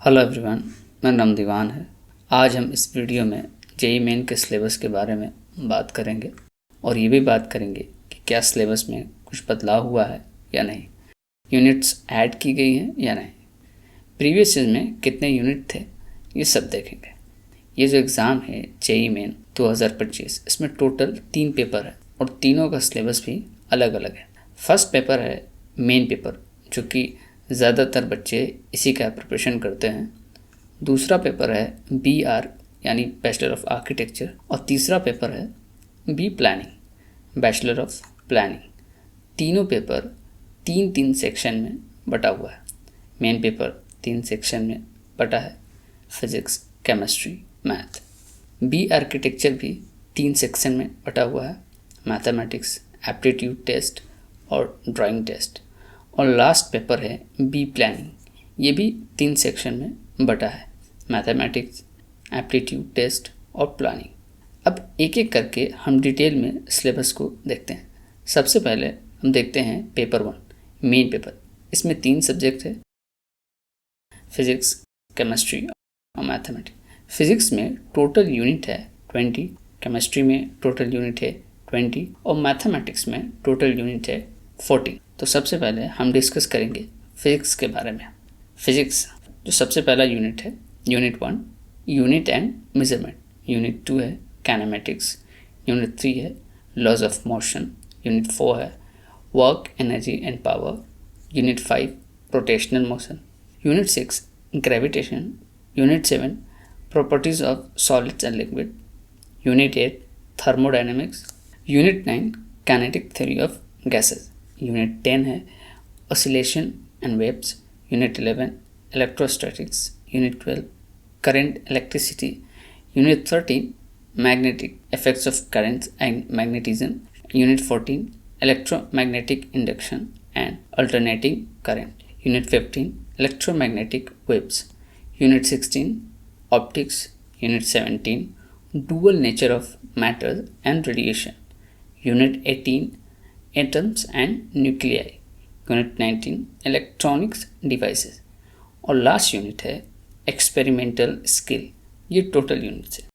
Hello everyone, मेरा नाम दीवान है। आज हम इस वीडियो में जेईई मेन के सिलेबस के बारे में बात करेंगे और ये भी बात करेंगे कि क्या सिलेबस में कुछ बदलाव हुआ है या नहीं, यूनिट्स ऐड की गई हैं या नहीं, प्रीवियस ईयर में कितने यूनिट थे, ये सब देखेंगे। ये जो एग्ज़ाम है जेईई मेन 2025, इसमें टोटल 3 पेपर है और तीनों का सिलेबस भी अलग अलग है। फर्स्ट पेपर है मेन पेपर, जो कि ज़्यादातर बच्चे इसी का प्रिपरेशन करते हैं। दूसरा पेपर है BR यानी बैचलर ऑफ आर्किटेक्चर और तीसरा पेपर है B planning, bachelor of planning. तीनों पेपर 3-3 सेक्शन में बटा हुआ है। मेन पेपर 3 सेक्शन में बटा है, physics, chemistry, math. B architecture भी 3 सेक्शन में बटा हुआ है, मैथमेटिक्स, एप्टीट्यूड टेस्ट और ड्राइंग टेस्ट। और लास्ट पेपर है बी प्लानिंग, ये भी 3 सेक्शन में बटा है, मैथमेटिक्स, एप्टीट्यूड टेस्ट और प्लानिंग। अब एक एक करके हम डिटेल में सिलेबस को देखते हैं। सबसे पहले हम देखते हैं पेपर 1 मेन पेपर। इसमें 3 सब्जेक्ट है, फिजिक्स, केमिस्ट्री और मैथमेटिक्स। फिजिक्स में टोटल यूनिट है 20, केमिस्ट्री में टोटल यूनिट है 20 और मैथमेटिक्स में टोटल यूनिट है 40। तो सबसे पहले हम डिस्कस करेंगे फिजिक्स के बारे में। फिजिक्स जो सबसे पहला यूनिट है, unit 1 unit and measurement, unit 2 है काइनेमेटिक्स, यूनिट 3 है लॉज ऑफ मोशन, यूनिट 4 है work, energy and power, unit 5 rotational motion, unit 6 gravitation, unit 7 properties of solids and liquid, unit 8 thermodynamics, unit 9 kinetic theory of gases, unit 10 है oscillation and waves, unit 11 electrostatics, unit 12 current electricity, unit 13 magnetic effects of currents and magnetism, unit 14 electromagnetic induction and alternating current, unit 15 electromagnetic waves, unit 16 optics, unit 17 dual nature of matter and radiation, unit 18 atoms and nuclei, unit 19 electronics devices और last unit है experimental skill. ये total units है।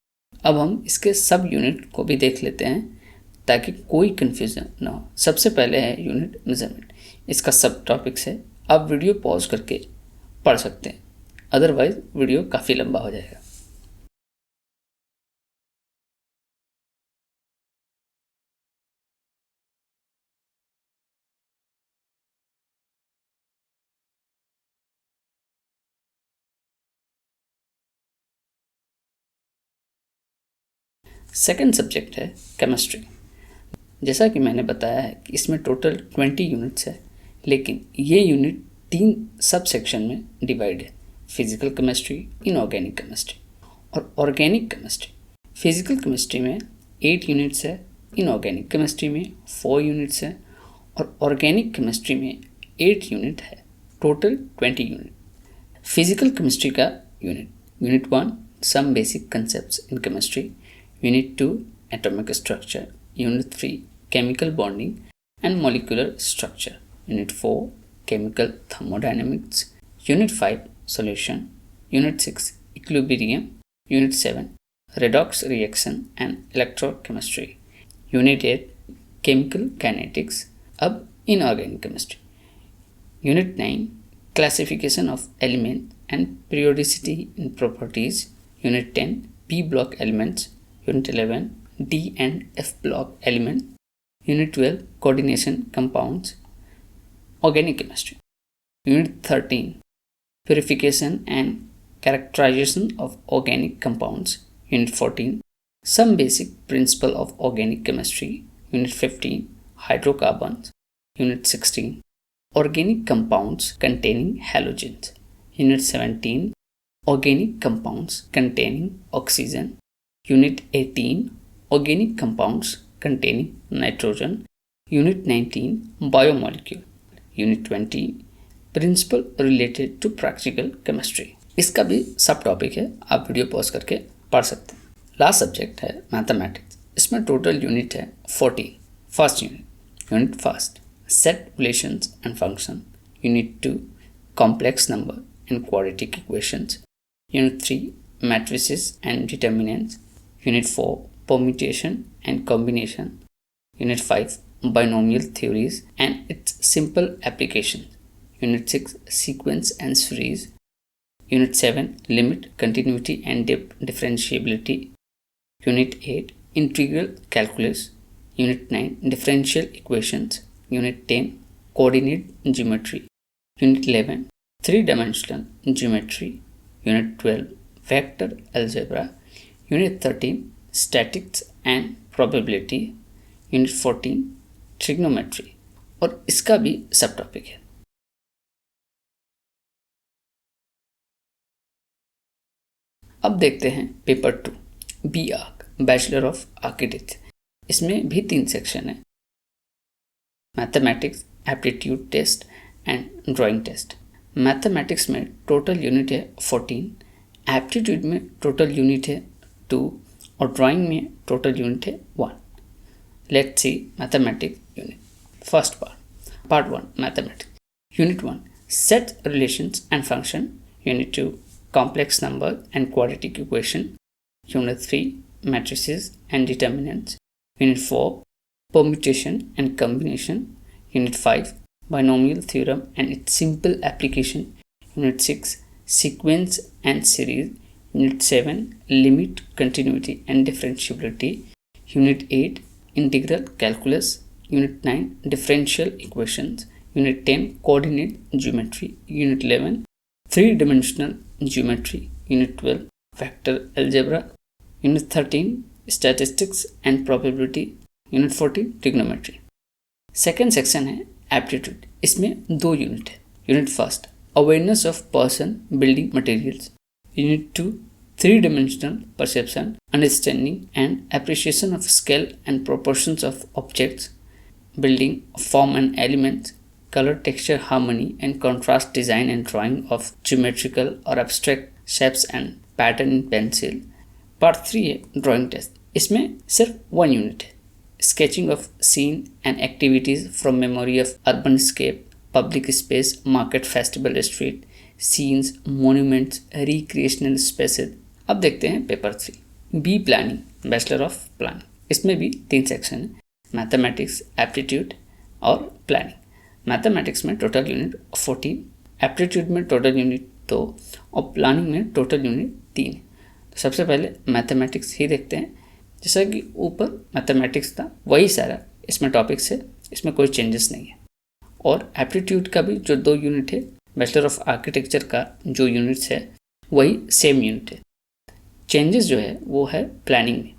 अब हम इसके सब unit को भी देख लेते हैं ताकि कोई कन्फ्यूजन ना हो। सबसे पहले है यूनिट मेजरमेंट, इसका सब टॉपिक्स है। आप वीडियो पॉज करके पढ़ सकते हैं, अदरवाइज वीडियो काफ़ी लंबा हो जाएगा। सेकंड सब्जेक्ट है केमिस्ट्री। जैसा कि मैंने बताया है कि इसमें टोटल 20 यूनिट्स है, लेकिन ये यूनिट 3 सब सेक्शन में डिवाइड है, फिजिकल केमिस्ट्री, इनऑर्गेनिक केमिस्ट्री और ऑर्गेनिक केमिस्ट्री। फिजिकल केमिस्ट्री में 8 यूनिट्स है, इनऑर्गेनिक केमिस्ट्री में 4 यूनिट्स है और ऑर्गेनिक केमिस्ट्री में 8 यूनिट है, टोटल 20 यूनिट। फिजिकल केमिस्ट्री का unit 1 some basic concepts in chemistry, unit 2 atomic structure, unit 3 chemical bonding and molecular structure, unit 4 chemical thermodynamics, unit 5 solution, unit 6 equilibrium, unit 7 redox reaction and electrochemistry, unit 8 chemical kinetics। अब inorganic chemistry, unit 9 classification of element and periodicity in properties, unit 10 p block elements, unit 11 D and F block element, unit 12 coordination compounds, organic chemistry, unit 13 purification and characterization of organic compounds, unit 14 some basic principle of organic chemistry, unit 15 hydrocarbons, unit 16 organic compounds containing halogens, unit 17 organic compounds containing oxygen, unit 18 organic compounds containing nitrogen, unit 19 biomolecule, unit 20 principle related to practical chemistry। इसका भी सब topic है, आप video pause करके पढ़ सकते हैं। Last subject है मैथमेटिक्स। इसमें टोटल यूनिट है 14। First unit first set relations and function, unit 2 complex number and quadratic equations. Unit 3, matrices and determinants. Unit 4, permutation and combination. Unit 5, binomial theories and its simple application. Unit 6, sequence and series. Unit 7, limit, continuity and differentiability. Unit 8, integral calculus. Unit 9, differential equations. Unit 10, coordinate geometry. Unit 11, three-dimensional geometry. Unit 12, vector algebra. Unit 13, statistics and probability. Unit 14, trigonometry. और इसका भी सब topic है। अब देखते हैं paper 2, B arch, bachelor of architecture. इसमें भी 3 सेक्शन है, mathematics, aptitude test and drawing test. Mathematics में टोटल यूनिट है 14, एप्टीट्यूड में टोटल यूनिट है 2 और ड्राइंग में टोटल यूनिट है 1। Let's see mathematics unit. First part 1, mathematics. Unit 1, set relations and function. Unit 2, complex number and quadratic equation. Unit 3, matrices and determinants. Unit 4, permutation and combination. Unit 5, binomial theorem and its simple application. Unit 6, sequence and series. Unit 7, limit, continuity and differentiability. Unit 8, integral calculus. Unit 9, differential equations. Unit 10, coordinate geometry. Unit 11, three-dimensional geometry. Unit 12, vector algebra. Unit 13, statistics and probability. Unit 14, trigonometry. Second section है aptitude. इसमें 2 unit है। Unit first, awareness of person building materials. Unit 2, three-dimensional perception, understanding and appreciation of scale and proportions of objects, building form and elements, color, texture, harmony and contrast, design and drawing of geometrical or abstract shapes and pattern in pencil. Part 3 है drawing test. इसमें सिर्फ 1 unit है, sketching of scene and activities from memory of urban scape, public space, market, festival, street scenes, monuments, recreational spaces. अब देखते हैं paper 3, B planning, bachelor of planning. इसमें भी 3 section है, मैथमेटिक्स, एप्टीट्यूड और प्लानिंग। मैथमेटिक्स में total unit 14, aptitude में total unit 2 और प्लानिंग में टोटल यूनिट 3। तो सबसे पहले मैथमेटिक्स ही देखते हैं। जैसा कि ऊपर मैथमेटिक्स था वही सारा इसमें टॉपिक्स है, इसमें कोई चेंजेस नहीं है। और एप्टीट्यूड का भी जो 2 यूनिट है, बैचलर ऑफ आर्किटेक्चर का जो यूनिट्स है वही सेम यूनिट है। चेंजेस जो है वो है प्लानिंग में।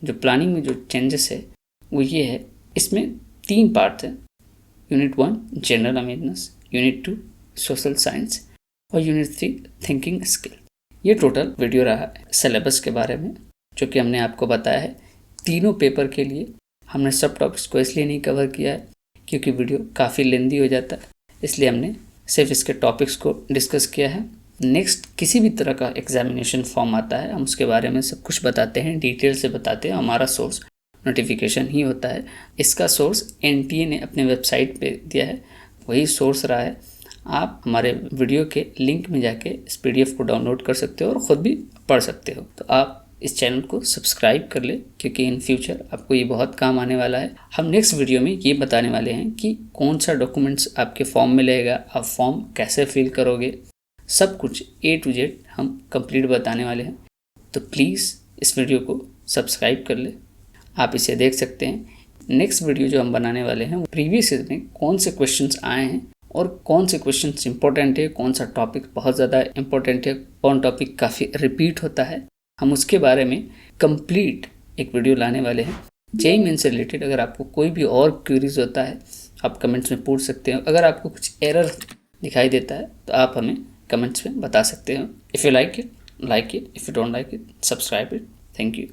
जो प्लानिंग में जो चेंजेस है वो ये है, इसमें 3 पार्ट है। Unit 1, general awareness, unit 2, social science और यूनिट 3, थिंकिंग स्किल। ये टोटल वीडियो रहा सिलेबस के बारे में, जो कि हमने आपको बताया है। तीनों पेपर के लिए हमने सब टॉपिक्स को इसलिए नहीं कवर किया है क्योंकि वीडियो काफ़ी लेंदी हो जाता है, इसलिए हमने सिर्फ इसके टॉपिक्स को डिस्कस किया है। नेक्स्ट किसी भी तरह का एग्जामिनेशन फॉर्म आता है, हम उसके बारे में सब कुछ बताते हैं, डिटेल से बताते हैं। हमारा सोर्स नोटिफिकेशन ही होता है। इसका सोर्स NTA ने अपने वेबसाइट पे दिया है, वही सोर्स रहा है। आप हमारे वीडियो के लिंक में जाके इस PDF को डाउनलोड कर सकते हो और ख़ुद भी पढ़ सकते हो। तो आप इस चैनल को सब्सक्राइब कर ले, क्योंकि इन फ्यूचर आपको ये बहुत काम आने वाला है। हम नेक्स्ट वीडियो में ये बताने वाले हैं कि कौन सा डॉक्यूमेंट्स आपके फॉर्म में लगेगा, आप फॉर्म कैसे फिल करोगे, सब कुछ A to Z हम कंप्लीट बताने वाले हैं। तो प्लीज़ इस वीडियो को सब्सक्राइब कर ले, आप इसे देख सकते हैं। नेक्स्ट वीडियो जो हम बनाने वाले हैं वो प्रीवियस ईयर में कौन से क्वेश्चंस आए हैं और कौन से क्वेश्चंस इंपॉर्टेंट है, कौन सा टॉपिक बहुत ज़्यादा इंपॉर्टेंट है, कौन टॉपिक काफ़ी रिपीट होता है, हम उसके बारे में कंप्लीट एक वीडियो लाने वाले हैं। JEE मेन से रिलेटेड अगर आपको कोई भी और क्वेरीज होता है आप कमेंट्स में पूछ सकते हो। अगर आपको कुछ एरर दिखाई देता है तो आप हमें कमेंट्स में बता सकते हो। If you like it, if you don't like it, subscribe it. Thank you.